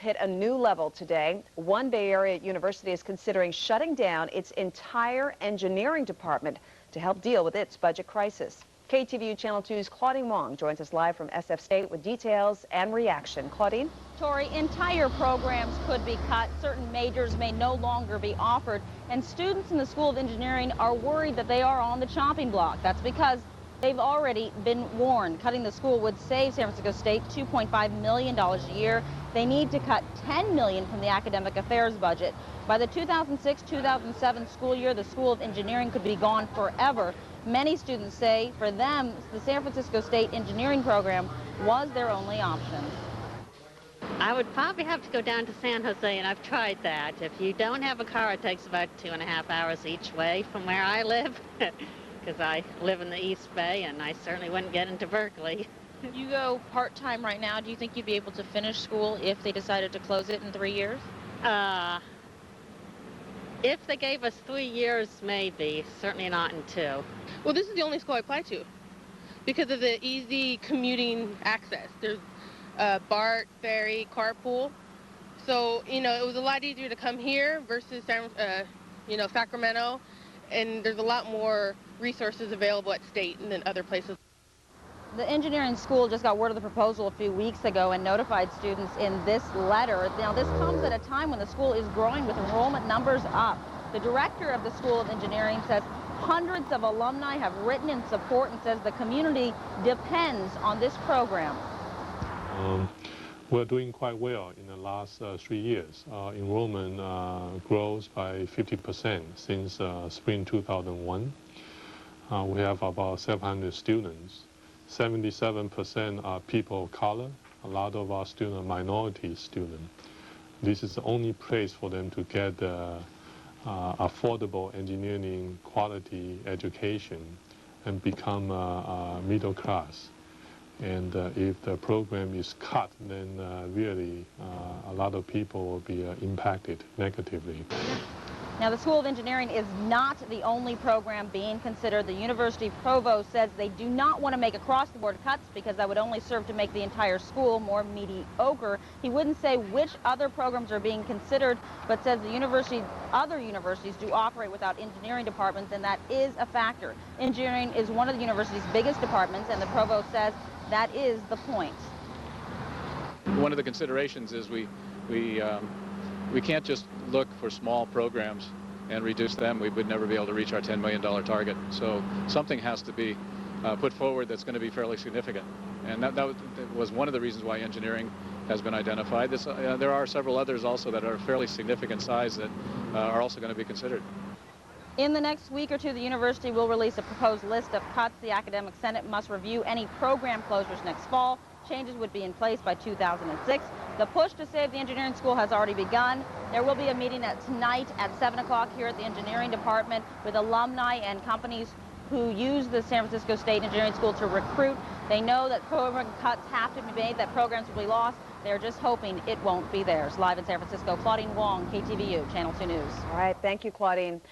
hit a new level today. One Bay Area university is considering shutting down its entire engineering department to help deal with its budget crisis. KTVU Channel 2's Claudine Wong joins us live from SF State with details and reaction. Claudine? Tori, entire programs could be cut. Certain majors may no longer be offered. And students in the School of Engineering are worried that they are on the chopping block. That's because they've already been warned. Cutting the school would save San Francisco State $2.5 million a year. They need to cut $10 million from the academic affairs budget. By the 2006-2007 school year, the School of Engineering could be gone forever. Many students say for them, the San Francisco State engineering program was their only option. I would probably have to go down to San Jose, and I've tried that. If you don't have a car, it takes about 2.5 hours each way from where I live, because I live in the East Bay, and I certainly wouldn't get into Berkeley. You go part-time right now. Do you think you'd be able to finish school if they decided to close it in 3 years? If they gave us 3 years, maybe. Certainly not in 2. Well, this is the only school I applied to because of the easy commuting access. There's BART, ferry, carpool. So, you know, it was a lot easier to come here versus, Sacramento. And there's a lot more resources available at State than other places. The engineering school just got word of the proposal a few weeks ago and notified students in this letter. Now, this comes at a time when the school is growing with enrollment numbers up. The director of the School of Engineering says hundreds of alumni have written in support and says the community depends on this program. We're doing quite well in the last 3 years. Enrollment grows by 50% since spring 2001. We have about 700 students. 77% are people of color. A lot of our students are minority students. This is the only place for them to get affordable engineering quality education and become middle class. And if the program is cut, then really a lot of people will be impacted negatively. Now, the School of Engineering is not the only program being considered. The university provost says they do not want to make across-the-board cuts because that would only serve to make the entire school more mediocre. He wouldn't say which other programs are being considered, but says the other universities do operate without engineering departments, and that is a factor. Engineering is one of the university's biggest departments, and the provost says that is the point. One of the considerations is we can't just look for small programs and reduce them. We would never be able to reach our $10 million target. So something has to be put forward that's going to be fairly significant. And that was one of the reasons why engineering has been identified. There are several others also that are fairly significant size that are also going to be considered. In the next week or two, the university will release a proposed list of cuts. The Academic Senate must review any program closures next fall. Changes would be in place by 2006. The push to save the engineering school has already begun. There will be a meeting tonight at 7 o'clock here at the engineering department with alumni and companies who use the San Francisco State Engineering School to recruit. They know that program cuts have to be made, that programs will be lost. They're just hoping it won't be theirs. Live in San Francisco, Claudine Wong, KTVU, Channel 2 News. All right, thank you, Claudine.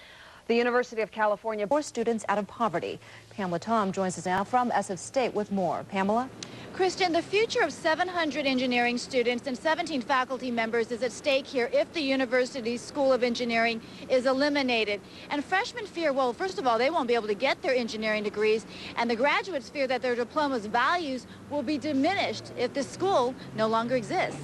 The University of California. More students out of poverty. Pamela Tom joins us now from SF State with more. Pamela? Christian, the future of 700 engineering students and 17 faculty members is at stake here if the university's School of Engineering is eliminated. And freshmen fear, well, first of all, they won't be able to get their engineering degrees, and the graduates fear that their diploma's values will be diminished if the school no longer exists.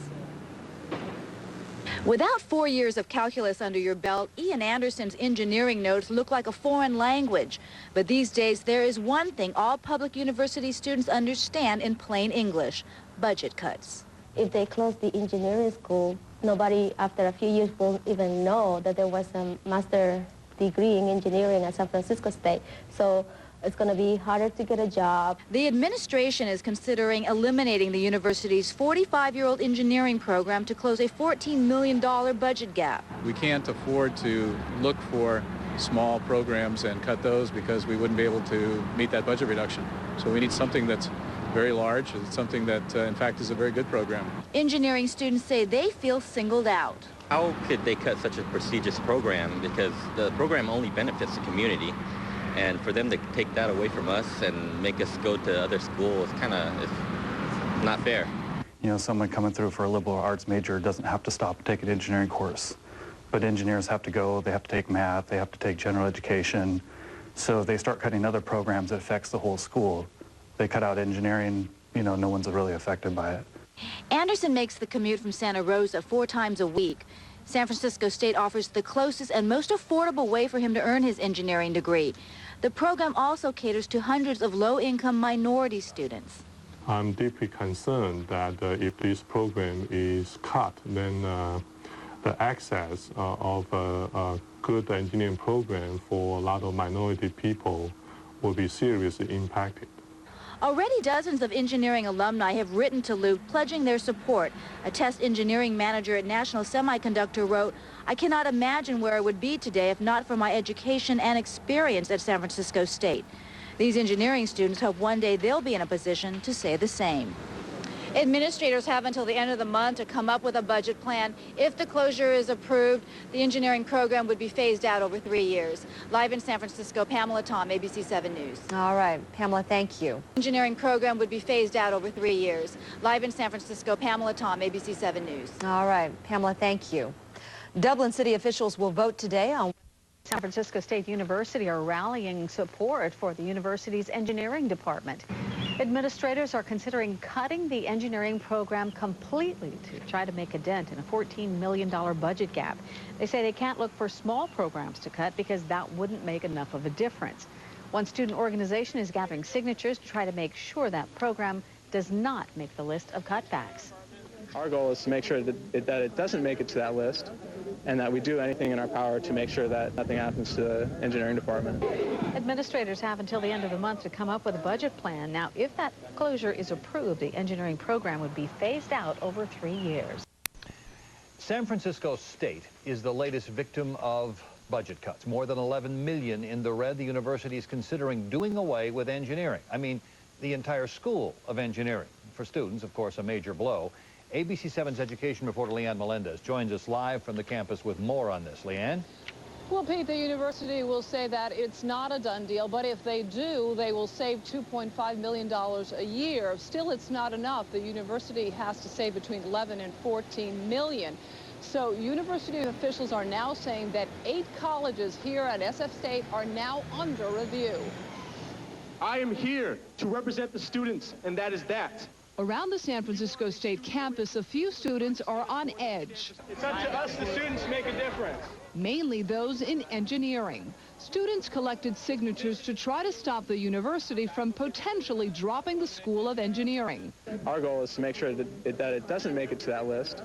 Without 4 years of calculus under your belt, Ian Anderson's engineering notes look like a foreign language. But these days, there is one thing all public university students understand in plain English: budget cuts. If they close the engineering school, nobody after a few years will even know that there was a master's degree in engineering at San Francisco State. So it's going to be harder to get a job. The administration is considering eliminating the university's 45-year-old engineering program to close a $14 million budget gap. We can't afford to look for small programs and cut those because we wouldn't be able to meet that budget reduction. So we need something that's very large, and something that, in fact, is a very good program. Engineering students say they feel singled out. How could they cut such a prestigious program? Because the program only benefits the community. And for them to take that away from us and make us go to other schools, it's not fair. You know, someone coming through for a liberal arts major doesn't have to stop and take an engineering course. But engineers have to go, they have to take math, they have to take general education. So if they start cutting other programs that affects the whole school, they cut out engineering, you know, no one's really affected by it. Anderson makes the commute from Santa Rosa 4 times a week. San Francisco State offers the closest and most affordable way for him to earn his engineering degree. The program also caters to hundreds of low-income minority students. I'm deeply concerned that if this program is cut, then the access of a good engineering program for a lot of minority people will be seriously impacted. Already dozens of engineering alumni have written to Luke pledging their support. A test engineering manager at National Semiconductor wrote, "I cannot imagine where I would be today if not for my education and experience at San Francisco State." These engineering students hope one day they'll be in a position to say the same. Administrators have until the end of the month to come up with a budget plan. If the closure is approved, the engineering program would be phased out over 3 years. Live in San Francisco, Pamela Tom, ABC 7 News. All right, Pamela, thank you. Engineering program would be phased out over 3 years. Live in San Francisco, Pamela Tom, ABC 7 News. All right, Pamela, thank you. Dublin city officials will vote today on San Francisco State University are rallying support for the university's engineering department. Administrators are considering cutting the engineering program completely to try to make a dent in a $14 million budget gap. They say they can't look for small programs to cut because that wouldn't make enough of a difference. One student organization is gathering signatures to try to make sure that program does not make the list of cutbacks. Our goal is to make sure that it doesn't make it to that list, and that we do anything in our power to make sure that nothing happens to the engineering department. Administrators have until the end of the month to come up with a budget plan. Now, if that closure is approved, the engineering program would be phased out over 3 years. San Francisco State is the latest victim of budget cuts. More than $11 million in the red. The university is considering doing away with engineering. I mean, the entire school of engineering. For students, of course, a major blow. ABC 7's education reporter Leanne Melendez joins us live from the campus with more on this. Leanne? Well, Pete, the university will say that it's not a done deal, but if they do, they will save $2.5 million a year. Still, it's not enough. The university has to save between 11 and 14 million. So university officials are now saying that 8 colleges here at SF State are now under review. I am here to represent the students, and that is that. Around the San Francisco State campus, a few students are on edge. It's up to us, the students, to make a difference. Mainly those in engineering. Students collected signatures to try to stop the university from potentially dropping the School of Engineering. Our goal is to make sure that it doesn't make it to that list,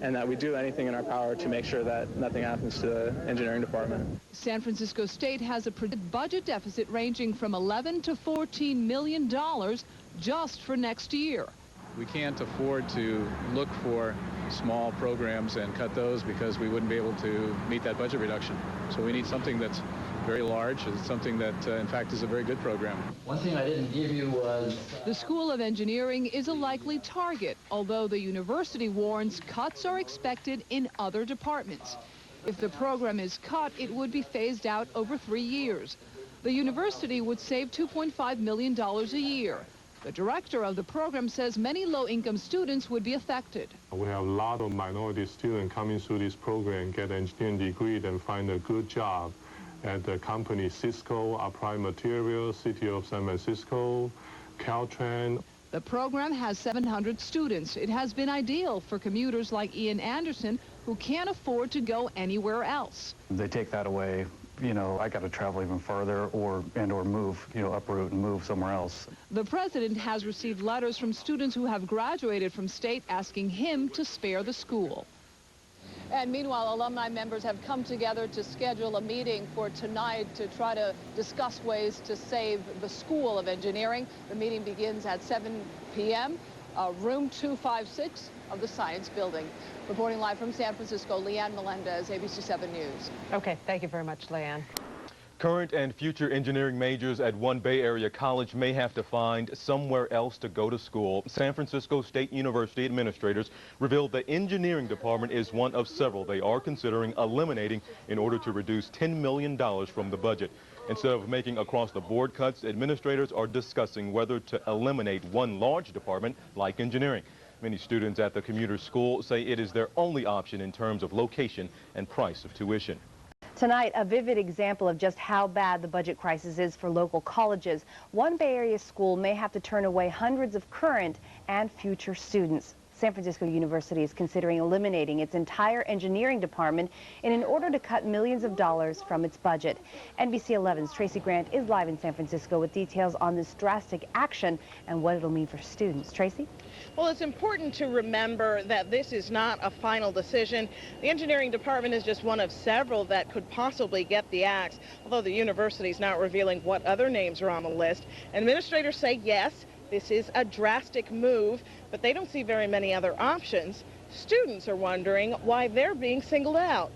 and that we do anything in our power to make sure that nothing happens to the engineering department. San Francisco State has a predicted budget deficit ranging from 11 to $14 million just for next year. We can't afford to look for small programs and cut those because we wouldn't be able to meet that budget reduction. So we need something that's very large, and something that, in fact, is a very good program. One thing I didn't give you was... The School of Engineering is a likely target, although the university warns cuts are expected in other departments. If the program is cut, it would be phased out over 3 years. The university would save $2.5 million a year. The director of the program says many low-income students would be affected. We have a lot of minority students coming through this program, get an engineering degree, and find a good job at the company Cisco, Applied Materials, City of San Francisco, Caltrans. The program has 700 students. It has been ideal for commuters like Ian Anderson, who can't afford to go anywhere else. They take that away, you know, I got to travel even further or move, you know, uproot and move somewhere else. The president has received letters from students who have graduated from State asking him to spare the school. And meanwhile, alumni members have come together to schedule a meeting for tonight to try to discuss ways to save the School of Engineering. The meeting begins at 7 p.m., room 256 of the Science Building. Reporting live from San Francisco, Leanne Melendez, ABC 7 News. Okay, thank you very much, Leanne. Current and future engineering majors at one Bay Area college may have to find somewhere else to go to school. San Francisco State University administrators revealed the engineering department is one of several they are considering eliminating in order to reduce $10 million from the budget. Instead of making across-the-board cuts, administrators are discussing whether to eliminate one large department like engineering. Many students at the commuter school say it is their only option in terms of location and price of tuition. Tonight, a vivid example of just how bad the budget crisis is for local colleges. One Bay Area school may have to turn away hundreds of current and future students. San Francisco University is considering eliminating its entire engineering department in order to cut millions of dollars from its budget. NBC 11's Tracy Grant is live in San Francisco with details on this drastic action and what it'll mean for students. Tracy? Well, it's important to remember that this is not a final decision. The engineering department is just one of several that could possibly get the axe, although the university is not revealing what other names are on the list. Administrators say yes, this is a drastic move, but they don't see very many other options. Students are wondering why they're being singled out.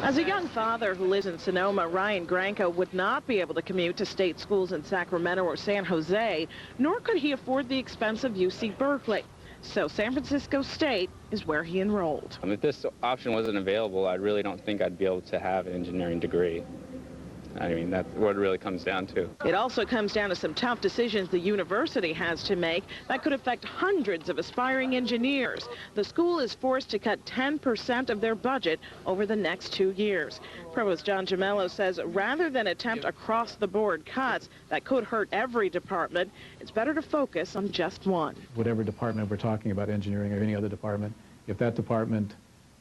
As a young father who lives in Sonoma, Ryan Granco would not be able to commute to state schools in Sacramento or San Jose, nor could he afford the expensive UC Berkeley. So San Francisco State is where he enrolled. If this option wasn't available, I really don't think I'd be able to have an engineering degree. I mean, that's what it really comes down to. It also comes down to some tough decisions the university has to make that could affect hundreds of aspiring engineers. The school is forced to cut 10% of their budget over the next 2 years. Provost John Gemello says rather than attempt across-the-board cuts that could hurt every department, it's better to focus on just one. Whatever department we're talking about, engineering or any other department, if that department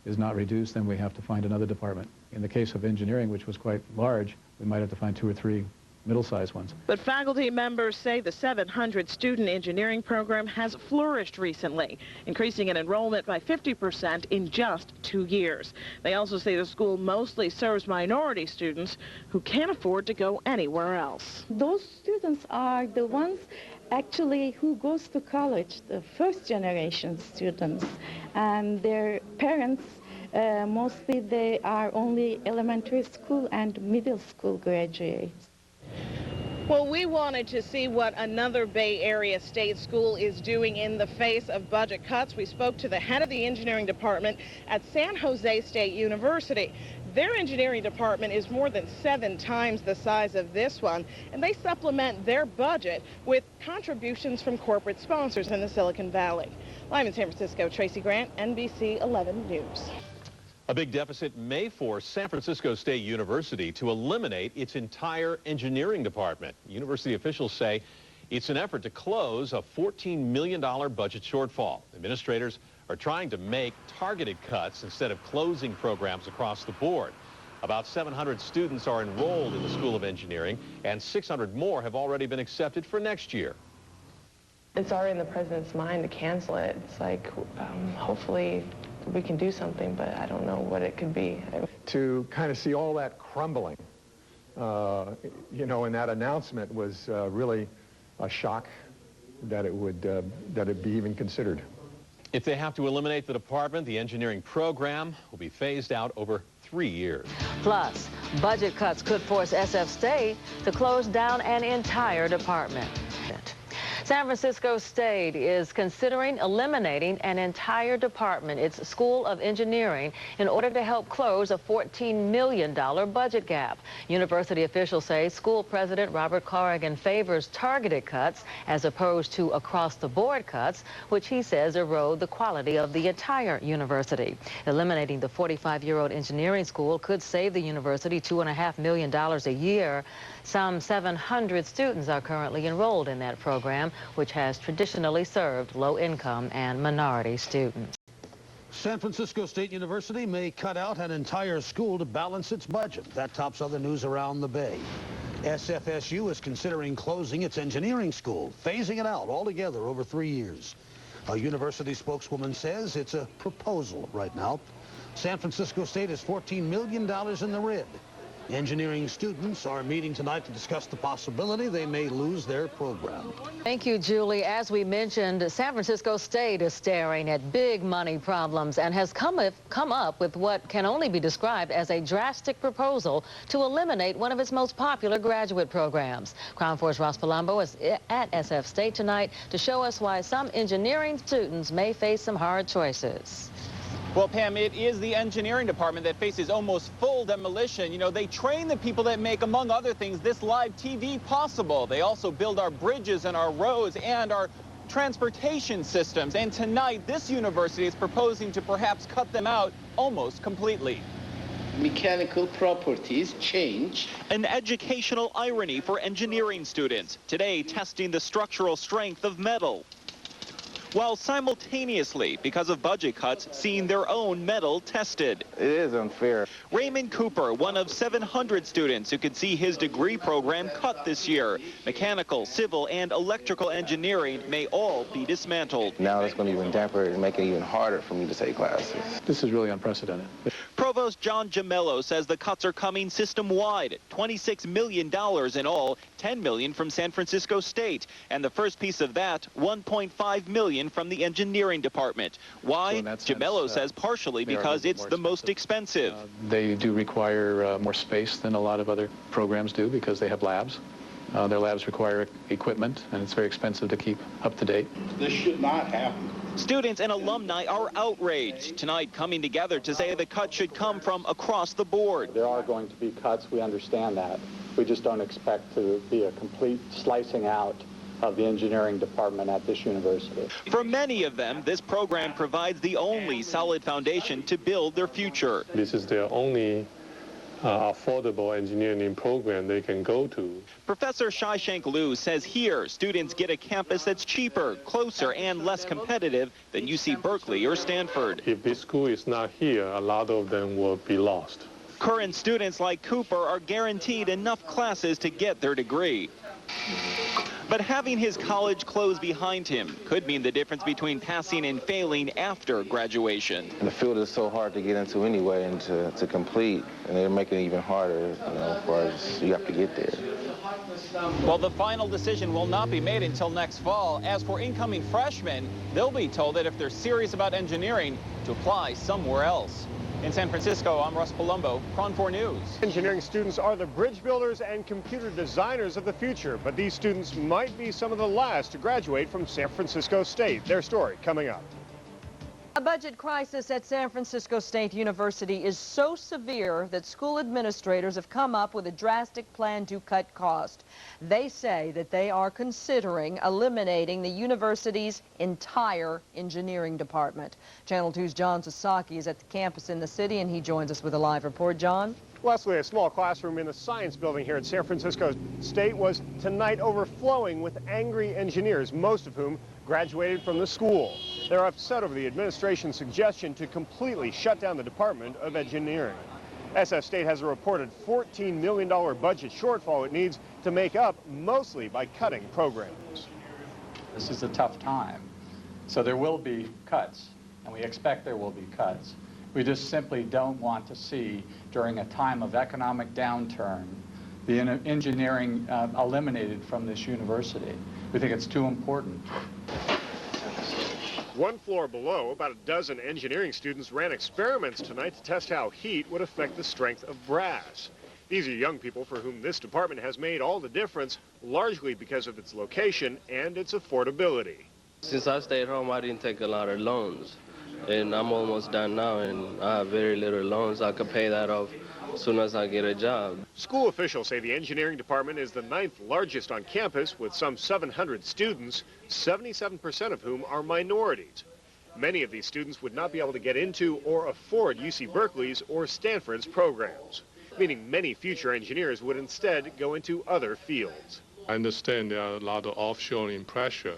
is not reduced, then we have to find another department. In the case of engineering, which was quite large, we might have to find 2 or 3 middle-sized ones. But faculty members say the 700-student engineering program has flourished recently, increasing in enrollment by 50% in just 2 years. They also say the school mostly serves minority students who can't afford to go anywhere else. Those students are the ones actually who goes to college, the first-generation students, and their parents mostly they are only elementary school and middle school graduates. Well, we wanted to see what another Bay Area state school is doing in the face of budget cuts. We spoke to the head of the engineering department at San Jose State University. Their engineering department is more than 7 times the size of this one, and they supplement their budget with contributions from corporate sponsors in the Silicon Valley. Live in San Francisco, Tracy Grant, NBC 11 News. A big deficit may force San Francisco State University to eliminate its entire engineering department. University officials say it's an effort to close a $14 million budget shortfall. Administrators are trying to make targeted cuts instead of closing programs across the board. About 700 students are enrolled in the School of Engineering, and 600 more have already been accepted for next year. It's already in the president's mind to cancel it. It's like, hopefully we can do something, but I don't know what it could be. To kind of see all that crumbling, you know, and that announcement was really a shock that it be even considered. If they have to eliminate the department, the engineering program will be phased out over 3 years. Plus, budget cuts could force SF State to close down an entire department. San Francisco State is considering eliminating an entire department, its School of Engineering, in order to help close a $14 million budget gap. University officials say school president Robert Corrigan favors targeted cuts as opposed to across-the-board cuts, which he says erode the quality of the entire university. Eliminating the 45-year-old engineering school could save the university $2.5 million a year. Some 700 students are currently enrolled in that program, which has traditionally served low-income and minority students. San Francisco State University may cut out an entire school to balance its budget. That tops other news around the Bay. SFSU is considering closing its engineering school, phasing it out altogether over 3 years. A university spokeswoman says it's a proposal right now. San Francisco State is $14 million in the red. Engineering students are meeting tonight to discuss the possibility they may lose their program. Thank you, Julie. As we mentioned, San Francisco State is staring at big money problems and has come up with what can only be described as a drastic proposal to eliminate one of its most popular graduate programs. Crown 4's Ross Palumbo is at SF State tonight to show us why some engineering students may face some hard choices. Well, Pam, it is the engineering department that faces almost full demolition. You know, they train the people that make, among other things, this live TV possible. They also build our bridges and our roads and our transportation systems, and tonight this university is proposing to perhaps cut them out almost completely. Mechanical properties change. An educational irony for engineering students, today testing the structural strength of metal, while simultaneously, because of budget cuts, seeing their own metal tested. It is unfair. Raymond Cooper, one of 700 students who could see his degree program cut this year. Mechanical, civil, and electrical engineering may all be dismantled. Now it's going to even damper it and make it even harder for me to take classes. This is really unprecedented. Provost John Gemello says the cuts are coming system-wide, $26 million in all, $10 million from San Francisco State. And the first piece of that, $1.5 million from the engineering department. Why? So Gemello says partially because it's the most expensive. They do require more space than a lot of other programs do because they have labs. Their labs require equipment, and it's very expensive to keep up to date. This should not happen. Students and alumni are outraged, tonight coming together to say the cut should come from across the board. There are going to be cuts, we understand that. We just don't expect to be a complete slicing out of the engineering department at this university. For many of them, this program provides the only solid foundation to build their future. This is their only affordable engineering program they can go to. Professor Shai-Shank Liu says here, students get a campus that's cheaper, closer, and less competitive than UC Berkeley or Stanford. If this school is not here, a lot of them will be lost. Current students like Cooper are guaranteed enough classes to get their degree. But having his college close behind him could mean the difference between passing and failing after graduation. And the field is so hard to get into anyway and to complete, and they're making it even harder, you know, as far as you have to get there. Well, the final decision will not be made until next fall. As for incoming freshmen, they'll be told that if they're serious about engineering, to apply somewhere else. In San Francisco, I'm Russ Palumbo, KRON 4 News. Engineering students are the bridge builders and computer designers of the future, but these students might be some of the last to graduate from San Francisco State. Their story coming up. A budget crisis at San Francisco State University is so severe that school administrators have come up with a drastic plan to cut costs. They say that they are considering eliminating the university's entire engineering department. Channel 2's John Sasaki is at the campus in the city, and he joins us with a live report. John? Leslie, a small classroom in the science building here at San Francisco State was tonight overflowing with angry engineers, most of whom graduated from the school. They're upset over the administration's suggestion to completely shut down the Department of Engineering. SF State has a reported $14 million budget shortfall it needs to make up, mostly by cutting programs. This is a tough time, so there will be cuts, and we expect there will be cuts. We just simply don't want to see, during a time of economic downturn, the engineering eliminated from this university. We think it's too important. One floor below, about a dozen engineering students ran experiments tonight to test how heat would affect the strength of brass. These are young people for whom this department has made all the difference, largely because of its location and its affordability. Since I stayed home, I didn't take a lot of loans. And I'm almost done now, and I have very little loans. I could pay that off as soon as I get a job. School officials say the engineering department is the 9th largest on campus with some 700 students, 77% of whom are minorities. Many of these students would not be able to get into or afford UC Berkeley's or Stanford's programs, meaning many future engineers would instead go into other fields. I understand there are a lot of offshoring pressure.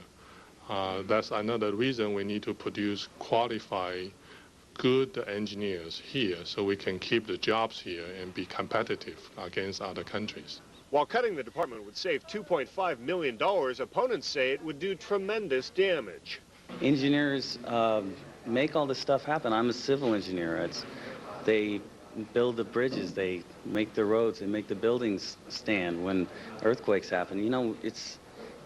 That's another reason we need to produce qualified, good engineers here so we can keep the jobs here and be competitive against other countries. While cutting the department would save $2.5 million, opponents say it would do tremendous damage. Engineers make all this stuff happen. I'm a civil engineer. They build the bridges, they make the roads, they make the buildings stand when earthquakes happen. You know,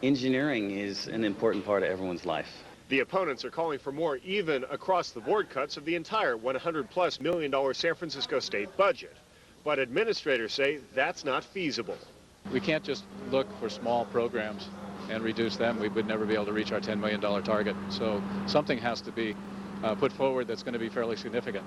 engineering is an important part of everyone's life. The opponents are calling for more even across-the-board cuts of the entire $100+ million San Francisco State budget. But administrators say that's not feasible. We can't just look for small programs and reduce them. We would never be able to reach our $10 million target. So something has to be put forward that's going to be fairly significant.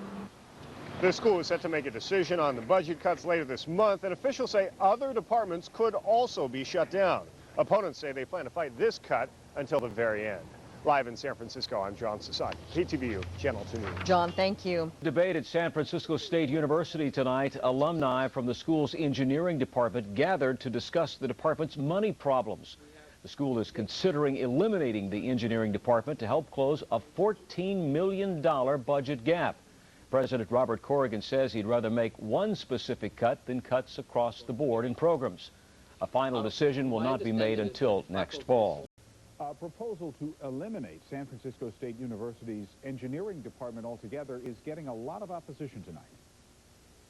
The school is set to make a decision on the budget cuts later this month, and officials say other departments could also be shut down. Opponents say they plan to fight this cut until the very end. Live in San Francisco, I'm John Sasaki, KTVU Channel 2 News. John, thank you. Debate at San Francisco State University tonight. Alumni from the school's engineering department gathered to discuss the department's money problems. The school is considering eliminating the engineering department to help close a $14 million budget gap. President Robert Corrigan says he'd rather make one specific cut than cuts across the board in programs. A final decision will not be made until next fall. A proposal to eliminate San Francisco State University's engineering department altogether is getting a lot of opposition tonight.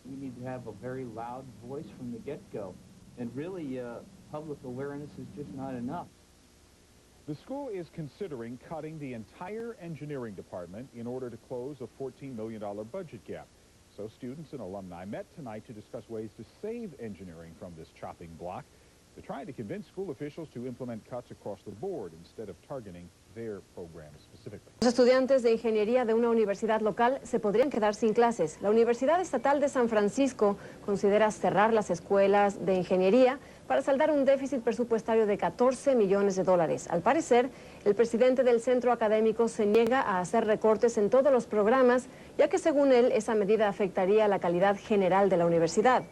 We need to have a very loud voice from the get-go. And really, public awareness is just not enough. The school is considering cutting the entire engineering department in order to close a $14 million budget gap. So students and alumni met tonight to discuss ways to save engineering from this chopping block. They're trying to convince school officials to implement cuts across the board instead of targeting their program specifically. Los estudiantes de ingeniería de una universidad local se podrían quedar sin clases. La Universidad Estatal de San Francisco considera cerrar las escuelas de ingeniería para saldar un déficit presupuestario de $14 millones. Al parecer, el presidente del centro académico se niega a hacer recortes en todos los programas, ya que según él esa medida afectaría la calidad general de la universidad.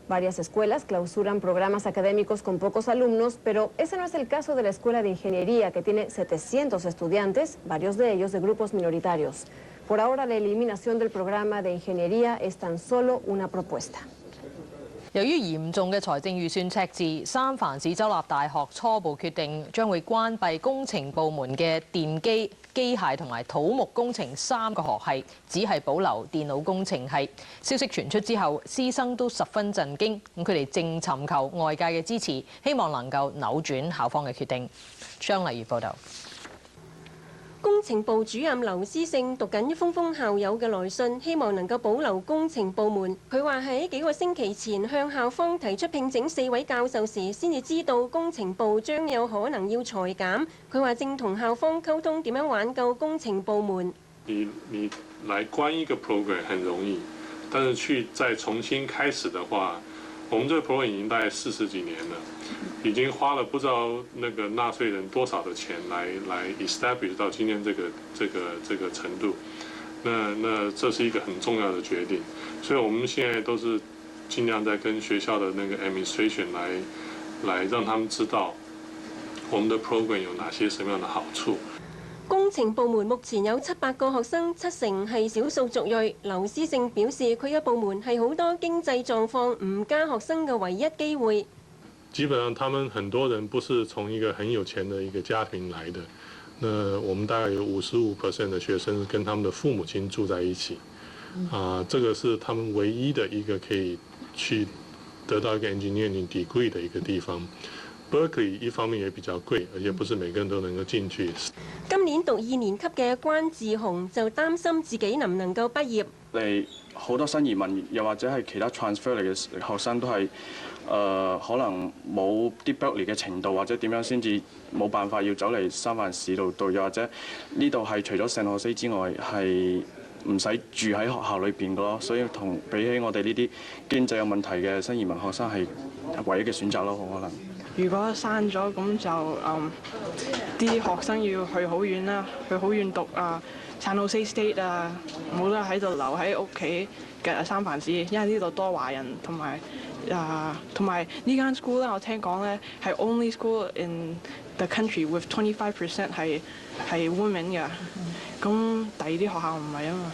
Varias escuelas clausuran programas académicos con pocos alumnos, pero ese no es el caso de la Escuela de Ingeniería, que tiene 700 estudiantes, varios de ellos de grupos minoritarios. Por ahora, la eliminación del programa de ingeniería es tan solo una propuesta. 由於嚴重嘅財政預算赤字，三藩市州立大學初步決定將會關閉工程部門嘅電機、機械同埋土木工程3個學系，只係保留電腦工程系。消息傳出之後，師生都十分震驚，咁佢哋正尋求外界嘅支持，希望能夠扭轉校方嘅決定。張麗如報導。工程部主任劉思勝讀緊一封封校友嘅來信，希望能夠保留工程部門。佢話喺幾個星期前向校方提出聘請4位教授時，先至知道工程部將有可能要裁減。佢話正同校方溝通點樣挽救工程部門。你來關一個 program 很容易，但是去再重新開始的話，我們這個 program 已經大概40幾年了。已經花了不知道那個納稅人多少的錢來 establish 到今天這個程度，那這是一個很重要的決定，所以我們現在都是盡量在跟學校的那個 administration 來讓他們知道我們的 program 有哪些什麼樣的好處。工程部門目前有700個學生，7成係少數族裔。劉思勝表示，佢嘅部門係好多經濟狀況唔加學生嘅唯一機會。基本上，他們很多人不是從一個很有錢的一個家庭來的。那我們大概有55% 的學生跟他們的父母親住在一起，這個是他們唯一的一個可以去得到一個 engineering degree 的一個地方。Berkeley 一方面也比較貴，而且不是每個人都能夠進去。今年讀2年級嘅關志雄就擔心自己能唔能夠畢業。嚟好多新移民，又或者係其他 transfer 嚟嘅學生都係。可能冇啲 Berkeley 嘅程度，或者點樣先至冇辦法要走嚟三藩市度讀，又或者呢度係除咗聖荷西之外係唔使住喺學校裏邊嘅咯，所以比起我哋呢啲經濟有問題嘅新移民學生係唯一嘅選擇咯，可能。如果刪咗咁就啲學生要去好遠啦，去好遠讀San Jose State 冇得喺度留喺屋企嘅三藩市，因為呢度多華人同埋呢間 school 咧，我聽講咧係 only school in the country with 25% 係 women 嘅，咁第二啲學校唔係啊嘛，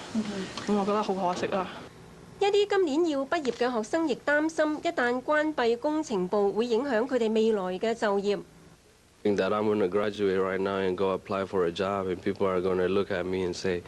咁我覺得好可惜啦。一啲今年要畢業嘅學生亦擔心，一旦關閉工程部，會影響佢哋未來嘅就業。That I'm going to graduate right now and go apply for a job, and people are going to look at me and say,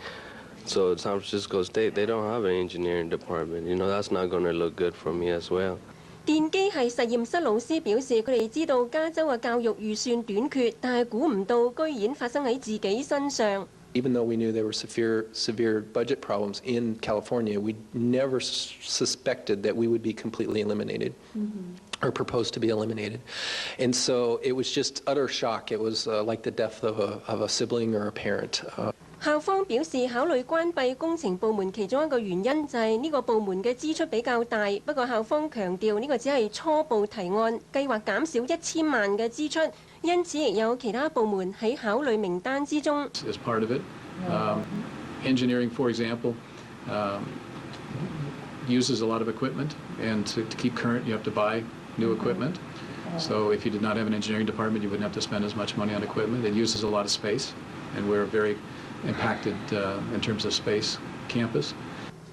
so San Francisco State, they don't have an engineering department. You know, that's not going to look good for me as well. 電機系實驗室老師表示，佢哋知道加州嘅教育預算短缺，但係估唔到居然發生喺自己身上。Even though we knew there were severe budget problems in California, we never suspected that we would be completely eliminated or proposed to be eliminated. And so it was just utter shock. It was like the death of a sibling or a parent. 校方表示，考慮關閉工程部門其中一個原因就係呢個部門嘅支出比較大。不過校方強調呢個只係初步提案，計劃減少1000萬嘅支出，因此亦有其他部門喺考慮名單之中。As part of it, engineering, for example, uses a lot of equipment, and to keep current, you have to buy new equipment. So if you did not have an engineering department, you wouldn't have to spend as much money on equipment. It uses a lot of space, and we're very impacted in terms of space campus.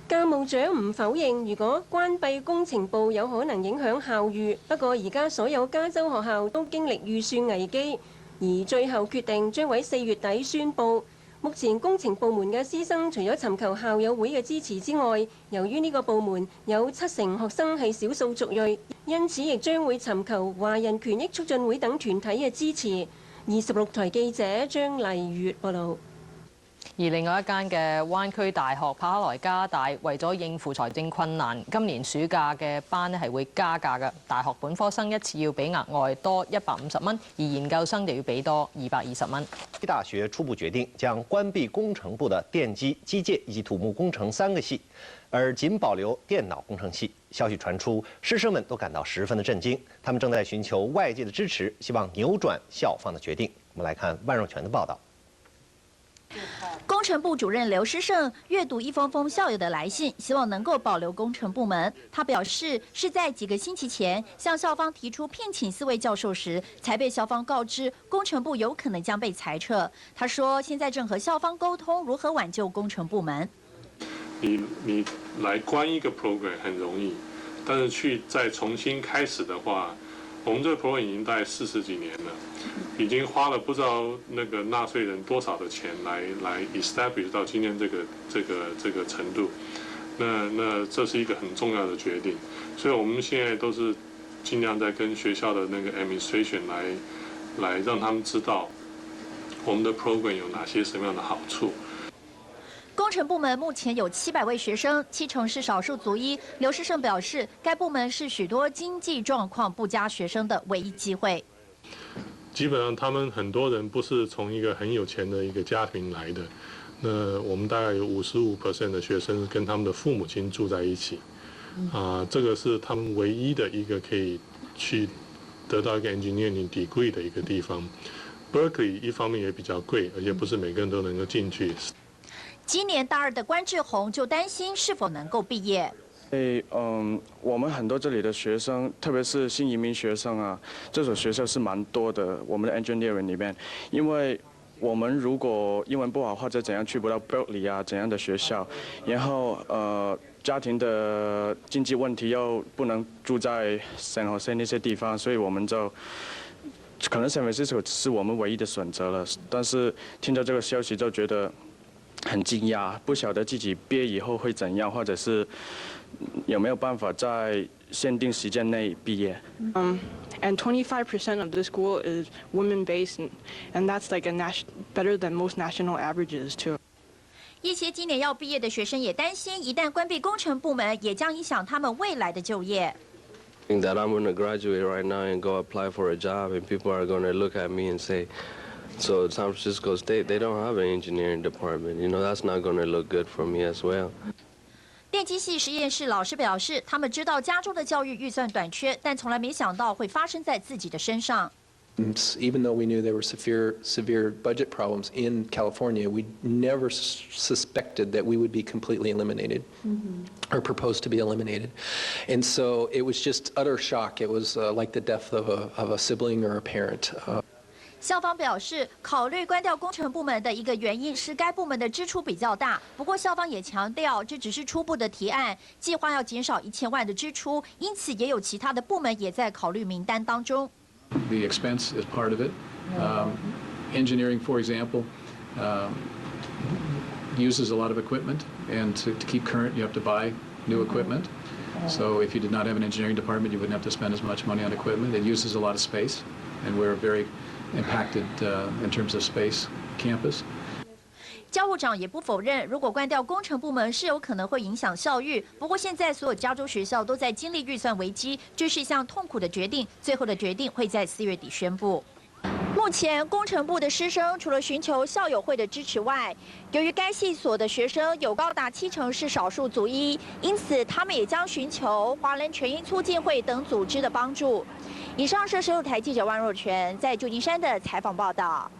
教務長唔否認，如果關閉工程部有可能影響校譽。不過而家所有加州學校都經歷預算危機，而最後決定將喺4月底宣佈。目前工程部門嘅師生除咗尋求校友會嘅支持之外，由於呢個部門有70%學生係少數族裔，因此亦將會尋求華人權益促進會等團體嘅支持。26台記者張麗月報導。而另外一間嘅灣區大學帕克萊加大，為咗應付財政困難，今年暑假嘅班咧係會加價嘅。大學本科生一次要俾額外多150蚊，而研究生就要俾多220蚊。大學初步決定將關閉工程部的電機、機械以及土木工程3個系，而僅保留電腦工程系。消息傳出，師生們都感到十分的震驚，他們正在尋求外界的支持，希望扭轉校方的決定。我們來看萬若權的報道。工程部主任劉師勝閱讀一封封校友的來信，希望能夠保留工程部門。他表示，是在幾個星期前向校方提出聘請4位教授時，才被校方告知工程部有可能將被裁撤。他說，現在正和校方溝通如何挽救工程部門。你來關一個 program 很容易，但是去再重新開始的話，我們這個 program 已經大概40幾年了。已經花了不知道那個納稅人多少的錢來 establish 到今天這個程度，那這是一個很重要的決定，所以我們現在都是盡量在跟學校的那個 administration 來讓他們知道我們的 program 有哪些什麼樣的好處。工程部門目前有700位學生，70%是少數族裔。劉師勝表示，該部門是許多經濟狀況不佳學生的唯一機會。基本上，他們很多人不是從一個很有錢的一個家庭來的。那我們大概有55% 的學生跟他們的父母親住在一起，這個是他們唯一的一個可以去得到一個 engineering degree 的一個地方。Berkeley 一方面也比較貴，而且不是每個人都能夠進去。今年大2的關志宏就擔心是否能夠畢業。我們很多這裡的學生，特別是新移民學生啊，這所學校是蠻多的。我們的 engineering 裡面，因為我們如果英文不好或者怎樣去不到 Berkeley 啊怎樣的學校，然後家庭的經濟問題又不能住在 San Jose 那些地方，所以我們就可能 San Francisco 是我們唯一的選擇了。但是聽到這個消息就覺得很驚訝，不曉得自己畢業以後會怎樣，或者是有沒有辦法在限定時間內畢業。And 25% of the school is women-based, and that's like better than most national averages too. 一些今年要畢業的學生也擔心，一旦關閉工程部門，也將影響他們未來的就業。That I'm going to graduate right now and go apply for a job, and people are going to look at me and say, "So San Francisco State, they don't have an engineering department. You know, that's not going to look good for me as well." 電機系實驗室老師表示，他們知道加州的教育預算短缺，但從來沒想到會發生在自己的身上。Even though we knew there were severe budget problems in California, we never suspected that we would be completely eliminated or proposed to be eliminated. And so it was just utter shock. It was like the death of a sibling or a parent. 校方表示，考慮關掉工程部門的一個原因是該部門的支出比較大。不過校方也強調，這只是初步的提案，計劃要減少1000萬的支出，因此也有其他的部門也在考慮名單當中。The expense is part of it. Engineering, for example, uses a lot of equipment, and to keep current, you have to buy new equipment. So if you did not have an engineering department, you wouldn't have to spend as much money on equipment. It uses a lot of space, and we're very impacted in terms of space campus. 教务长也不否认，如果關掉工程部門是有可能會影響校譽。不過現在所有加州學校都在經歷預算危機，這是一項痛苦的決定，最後的決定會在4月底宣布。目前工程部的师生除了寻求校友会的支持外，由于该系所的学生有高达70%是少数族裔，因此他们也将寻求华人权益促进会等组织的帮助。以上是16台记者万若泉在旧金山的采访报道。